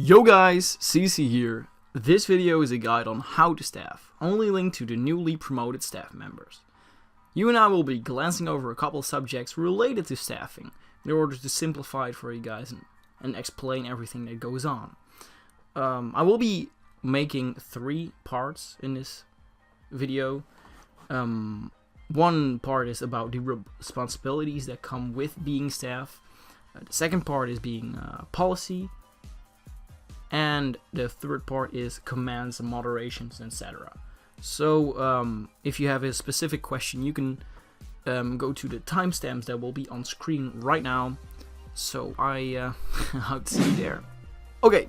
Yo guys, CC here. This video is a guide on how to staff, only linked to the newly promoted staff members. You and I will be glancing over a couple subjects related to staffing in order to simplify it for you guys and explain everything that goes on. I will be making 3 parts in this video. One part is about the responsibilities that come with being staff. The second part is being policy. And the third part is commands and moderations, etc. So if you have a specific question, you can go to the timestamps that will be on screen right now. So I'll see you there. Okay,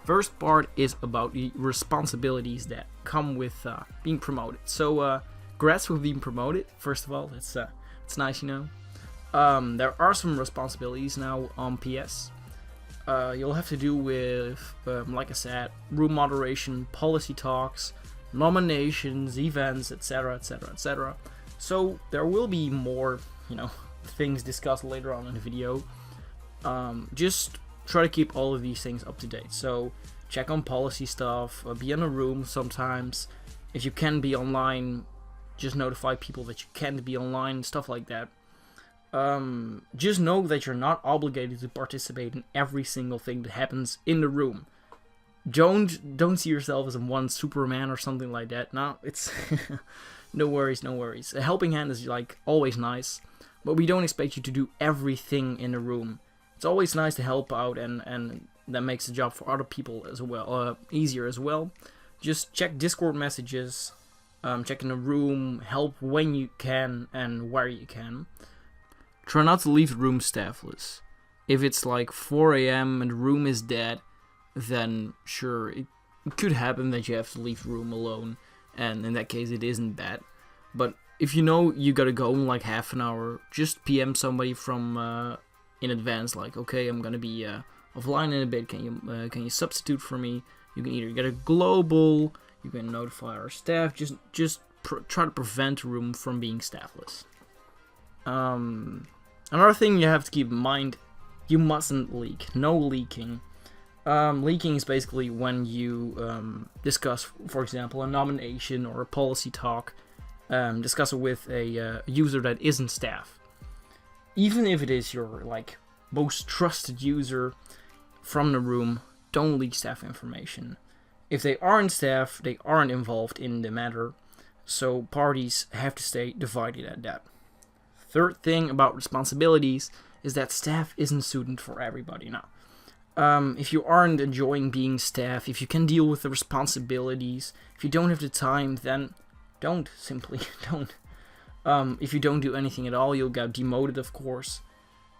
first part is about the responsibilities that come with being promoted. So congrats for being promoted. First of all, it's nice, you know. There are some responsibilities now on PS. You'll have to do with, like I said, room moderation, policy talks, nominations, events, etc., etc., etc. So there will be more, things discussed later on in the video. Just try to keep all of these things up to date. So check on policy stuff, be in a room sometimes. If you can be online, just notify people that you can be online, stuff like that. Just know that you're not obligated to participate in every single thing that happens in the room. Don't see yourself as one Superman or something like that. No, it's no worries. A helping hand is like always nice, but we don't expect you to do everything in the room. It's always nice to help out, and that makes the job for other people as well easier as well. Just check Discord messages, check in the room, help when you can and where you can. Try not to leave the room staffless. If it's like 4 AM and the room is dead, then sure, it could happen that you have to leave the room alone, and in that case it isn't bad. But if you know you gotta go in like half an hour, just PM somebody from in advance, like, okay, I'm gonna be offline in a bit, can you substitute for me? You can either get a global, you can notify our staff, just try to prevent the room from being staffless. Another thing you have to keep in mind, you mustn't leak. No leaking. Leaking is basically when you discuss, for example, a nomination or a policy talk, discuss it with a user that isn't staff. Even if it is your most trusted user from the room, don't leak staff information. If they aren't staff, they aren't involved in the matter, so parties have to stay divided at that. Third thing about responsibilities is that staff isn't suited for everybody now. If you aren't enjoying being staff, if you can deal with the responsibilities, if you don't have the time, then don't. Simply don't. If you don't do anything at all, you'll get demoted, of course.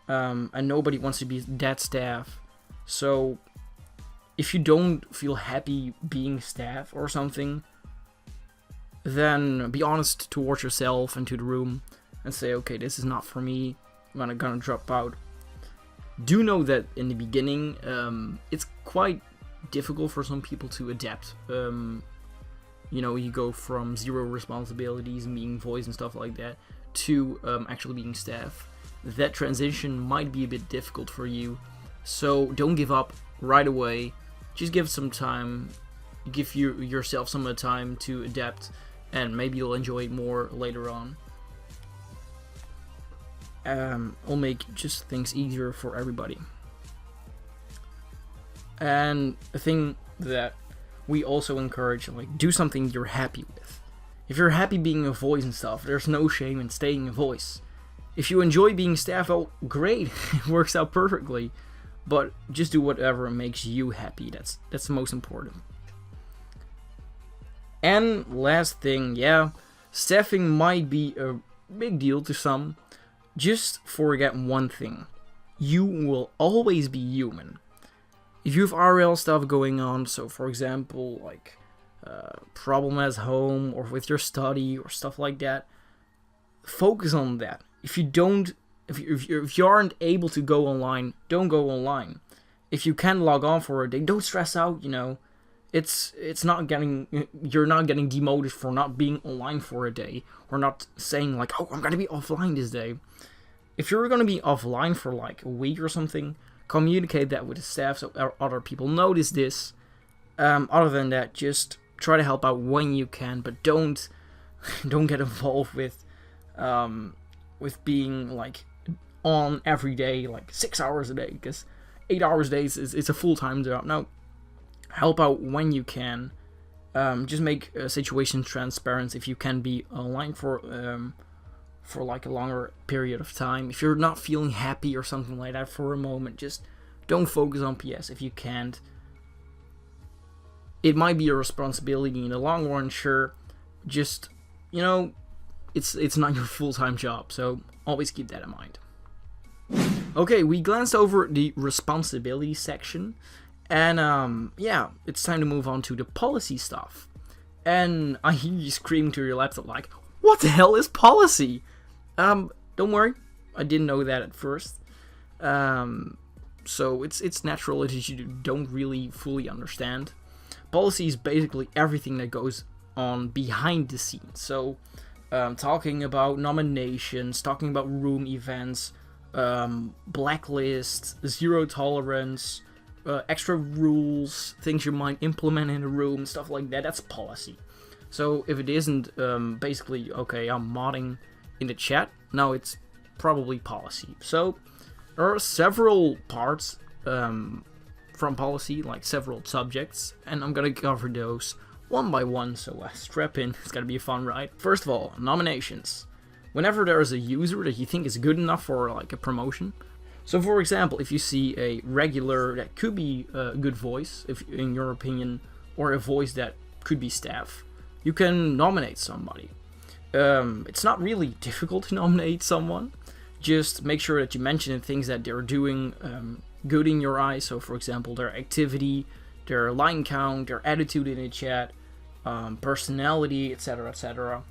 And nobody wants to be that staff. So if you don't feel happy being staff or something, then be honest towards yourself and to the room. And say, okay, this is not for me, I'm gonna drop out. Do know that in the beginning, it's quite difficult for some people to adapt. You go from 0 responsibilities and being voice and stuff like that to actually being staff. That transition might be a bit difficult for you, so don't give up right away. Just give some time, give yourself some time to adapt, and maybe you'll enjoy it more later on. Will make just things easier for everybody. And a thing that we also encourage, do something you're happy with. If you're happy being a voice and stuff, there's no shame in staying a voice. If you enjoy being staff, oh great, it works out perfectly. But just do whatever makes you happy. That's the most important. And last thing, staffing might be a big deal to some. Just forget one thing. You will always be human. If you have RL stuff going on, so for example, problem at home or with your study or stuff like that, focus on that. If you aren't able to go online, don't go online. If you can log on for a day, don't stress out, It's not you're not getting demoted for not being online for a day, or not saying oh, I'm gonna be offline this day. If you're gonna be offline for a week or something, communicate that with the staff so other people notice this. Other than that, just try to help out when you can, but don't get involved with being like on every day, like 6 hours a day, because 8 hours a day is a full-time job. No, help out when you can. Just make situations transparent if you can be online for like a longer period of time. If you're not feeling happy or something like that for a moment, just don't focus on PS if you can't. It might be a responsibility in the long run, sure. Just, it's not your full-time job, so always keep that in mind. Okay, we glanced over the responsibility section, and yeah, it's time to move on to the policy stuff. And I hear you screaming to your laptop like, what the hell is policy? Don't worry, I didn't know that at first. So it's natural that you don't really fully understand. Policy is basically everything that goes on behind the scenes. So, talking about nominations, talking about room events, blacklists, zero tolerance, extra rules, things you might implement in a room, stuff like that. That's policy. So if it isn't basically, okay, I'm modding in the chat, no, it's probably policy. So there are several parts from policy, like several subjects, and I'm gonna cover those one by one, so strap in, it's gonna be a fun ride. First of all, nominations. Whenever there is a user that you think is good enough for like a promotion, so for example, if you see a regular that could be a good voice, if in your opinion, or a voice that could be staff, you can nominate somebody. It's not really difficult to nominate someone, just make sure that you mention the things that they're doing good in your eyes. So for example, their activity, their line count, their attitude in the chat, personality, etc, etc.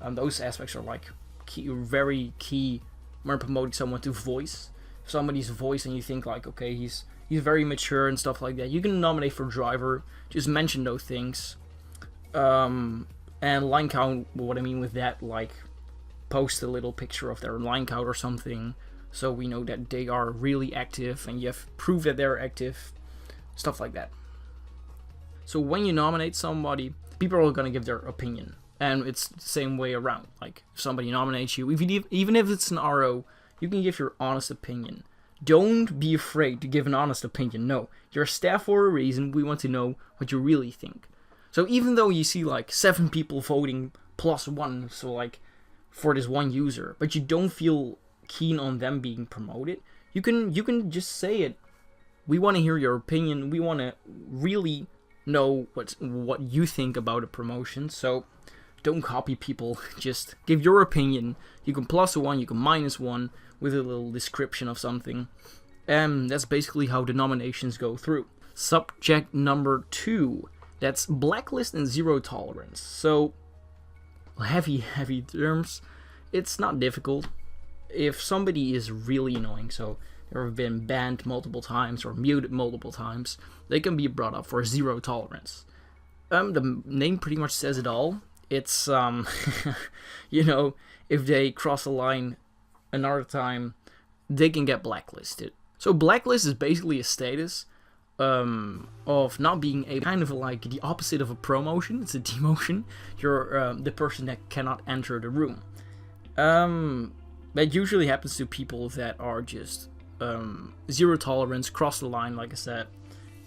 Those aspects are like very key when promoting someone to voice. If somebody's voice and you think like, okay, he's very mature and stuff like that, you can nominate for driver. Just mention those things. And line count, what I mean with that, like post a little picture of their line count or something, so we know that they are really active and you have proof that they're active, stuff like that. So when you nominate somebody, people are gonna give their opinion, and it's the same way around. Like if somebody nominates you, even if it's an RO, you can give your honest opinion. Don't be afraid to give an honest opinion. No, you're staff for a reason. We want to know what you really think. So even though you see like 7 people voting plus 1, so like for this one user, but you don't feel keen on them being promoted, you can just say it. We want to hear your opinion. We want to really know what you think about a promotion. So don't copy people. Just give your opinion. You can plus 1, you can minus 1 with a little description of something. And that's basically how the nominations go through. Subject number 2. That's blacklist and zero tolerance. So, heavy terms. It's not difficult. If somebody is really annoying, so they've been banned multiple times or muted multiple times, they can be brought up for zero tolerance. The name pretty much says it all. It's, if they cross a line another time, they can get blacklisted. So blacklist is basically a status of not being able, kind of like the opposite of a promotion. It's a demotion. You're the person that cannot enter the room. That usually happens to people that are just zero tolerance, cross the line, like I said,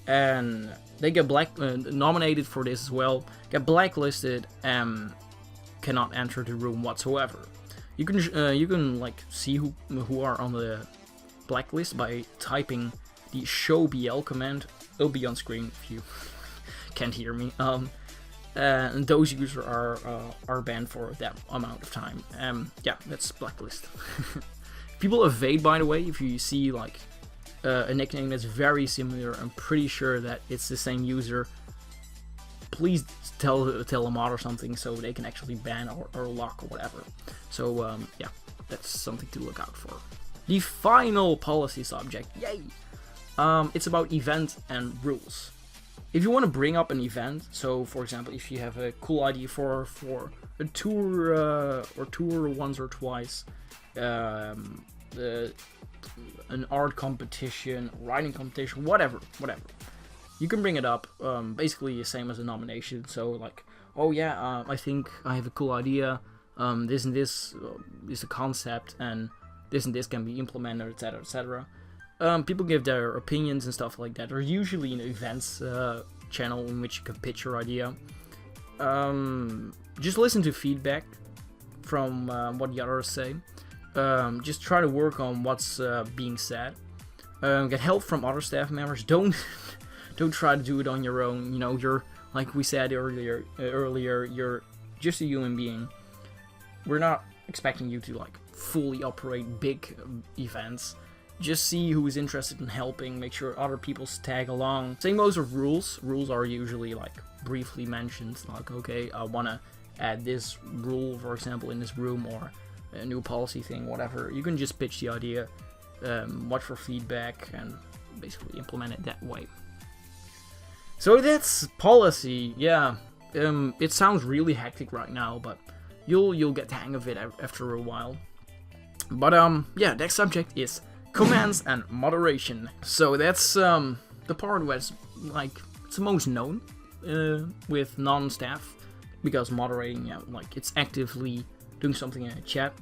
and they get nominated for this as well, get blacklisted, and cannot enter the room whatsoever. You can like see who are on the blacklist by typing the show BL command. It'll be on screen if you can't hear me. And those users are banned for that amount of time. Yeah, that's blacklist. People evade, by the way, if you see like a nickname that's very similar. I'm pretty sure that it's the same user. Please tell a mod or something so they can actually ban or lock or whatever. So yeah, that's something to look out for. The final policy subject, yay! It's about events and rules. If you want to bring up an event, so for example, if you have a cool idea for a tour or tour once or twice, an art competition, writing competition, whatever. You can bring it up. Basically the same as a nomination. So like, oh yeah, I think I have a cool idea. This and this is a concept, and this can be implemented, etc., etc. People give their opinions and stuff like that. Or usually an events channel in which you can pitch your idea. Just listen to feedback from what the others say. Just try to work on what's being said. Get help from other staff members. Don't try to do it on your own. You know, you're, like we said earlier, you're just a human being. We're not expecting you to like fully operate big events. Just see who is interested in helping, make sure other people tag along. Same goes with rules. Rules are usually like briefly mentioned, like, okay, I want to add this rule, for example, in this room, or a new policy thing, whatever. You can just pitch the idea, watch for feedback, and basically implement it that way. So that's policy. Yeah, it sounds really hectic right now, but you'll get the hang of it after a while. But yeah, next subject is commands and moderation. So that's the part where it's like it's the most known with non-staff, because moderating, yeah, like it's actively doing something in a chat.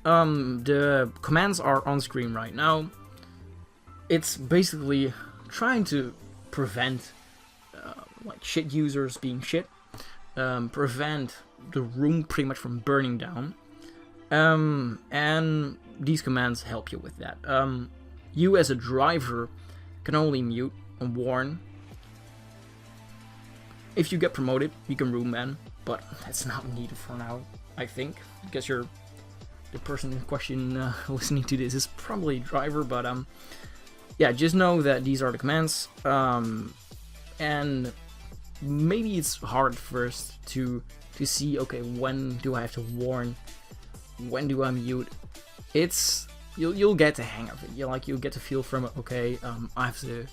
The commands are on screen right now. It's basically trying to prevent like shit users being shit, prevent the room pretty much from burning down. And these commands help you with that. You as a driver can only mute and warn. If you get promoted, you can room ban, but that's not needed for now, I think, because you're the person in question listening to this is probably a driver. But yeah, just know that these are the commands. And maybe it's hard first to see, okay, when do I have to warn? When do I mute? You'll get the hang of it. You'll get the feel from it. Okay, I have to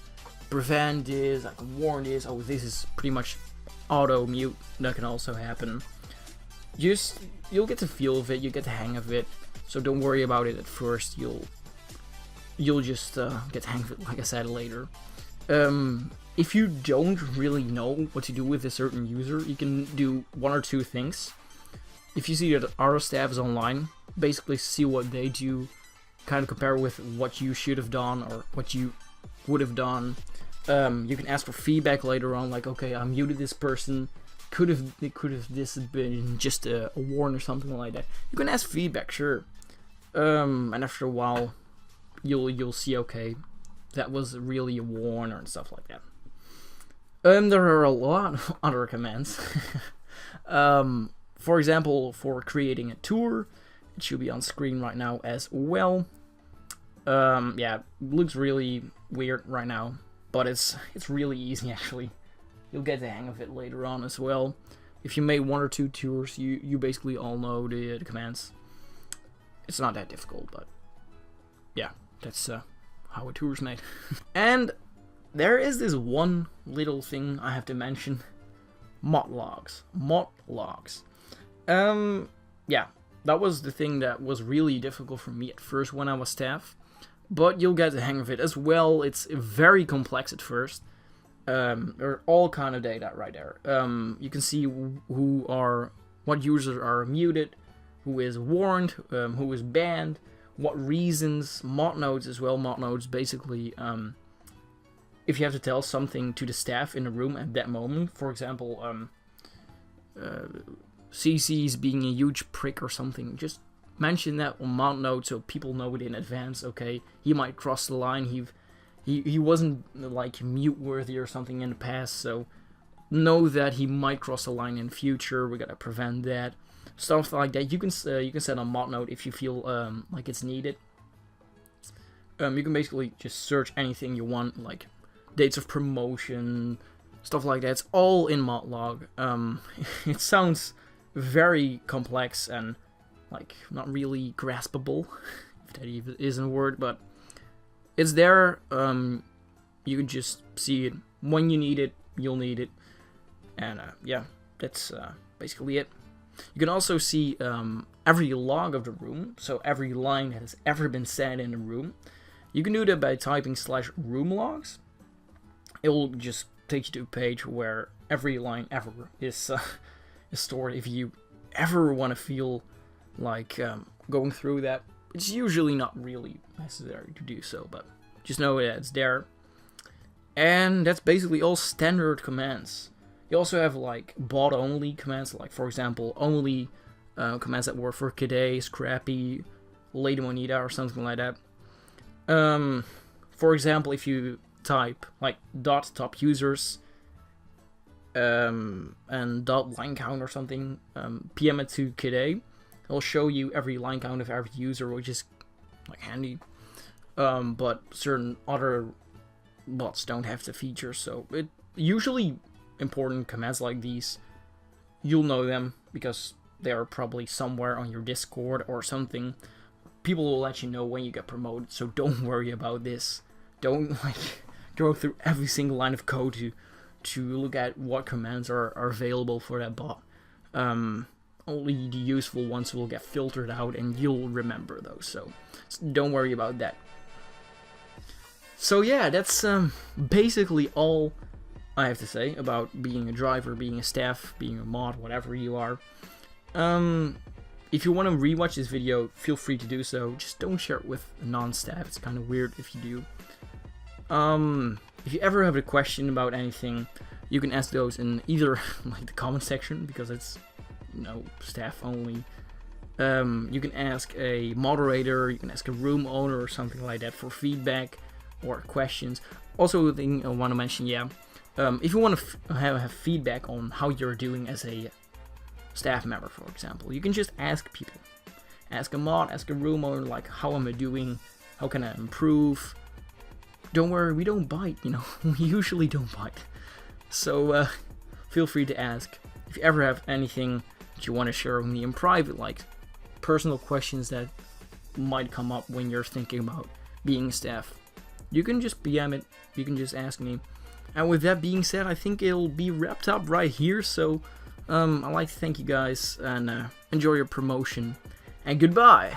prevent this. I can warn this. Oh, this is pretty much auto mute. That can also happen. You'll get the feel of it. You get the hang of it. So don't worry about it at first. You'll just get the hang of it, like I said, later. If you don't really know what to do with a certain user, you can do one or two things. If you see that our staff is online, basically see what they do, kind of compare with what you should have done or what you would have done. You can ask for feedback later on, like, okay, I muted this person. Could have this been just a warn or something like that? You can ask feedback, sure. And after a while, you'll see, okay, that was really a warn or stuff like that. There are a lot of other commands. For example, for creating a tour, it should be on screen right now as well. Yeah, looks really weird right now, but it's really easy actually. You'll get the hang of it later on as well. If you made one or two tours, you basically all know the commands. It's not that difficult, but yeah, that's how a tour is made. And there is this one little thing I have to mention. Mod logs. Yeah, that was the thing that was really difficult for me at first when I was staff, but you'll get the hang of it as well. It's very complex at first. There are all kind of data right there. You can see what users are muted, who is warned, who is banned, what reasons, mod nodes as well. Mod nodes basically, if you have to tell something to the staff in the room at that moment, for example, CC's being a huge prick or something, just mention that on mod node so people know it in advance. Okay, he might cross the line. He wasn't like mute worthy or something in the past, so know that he might cross the line in the future. We gotta prevent that. Stuff like that. You can set on mod node if you feel like it's needed. You can basically just search anything you want, like dates of promotion, stuff like that. It's all in mod log. It sounds very complex and like not really graspable, if that even isn't a word, but it's there. You can just see it when you need it. You'll need it, and yeah, that's basically it. You can also see every log of the room, so every line that has ever been said in the room. You can do that by typing /room logs. It will just take you to a page where every line ever is stored. If you ever want to feel like going through that, it's usually not really necessary to do so, but just know that it's there. And that's basically all standard commands. You also have like bot only commands, like for example only commands that work for Kday, Scrappy, Lady Monita, or something like that. For example, if you type like .top users and .line count or something, PM it to Kday, it'll show you every line count of every user, which is like handy. But certain other bots don't have the feature, so it usually important commands like these, you'll know them because they are probably somewhere on your Discord or something. People will let you know when you get promoted, so don't worry about this. Don't like go through every single line of code to look at what commands are available for that bot. Only the useful ones will get filtered out and you'll remember those, so don't worry about that. So yeah, that's basically all I have to say about being a driver, being a staff, being a mod, whatever you are. If you want to rewatch this video, feel free to do so. Just don't share it with a non-staff. It's kind of weird if you do. If you ever have a question about anything, you can ask those in either like the comment section, because it's, you know, staff only. You can ask a moderator, you can ask a room owner or something like that for feedback or questions. Also, the thing I want to mention, yeah, if you want to have feedback on how you're doing as a staff member, for example, you can just ask people. Ask a mod, ask a room owner, like, how am I doing? How can I improve? Don't worry, we don't bite, you know, we usually don't bite. So, feel free to ask. If you ever have anything that you want to share with me in private, like personal questions that might come up when you're thinking about being staff, you can just PM it, you can just ask me. And with that being said, I think it'll be wrapped up right here, so I'd like to thank you guys, and enjoy your promotion, and goodbye!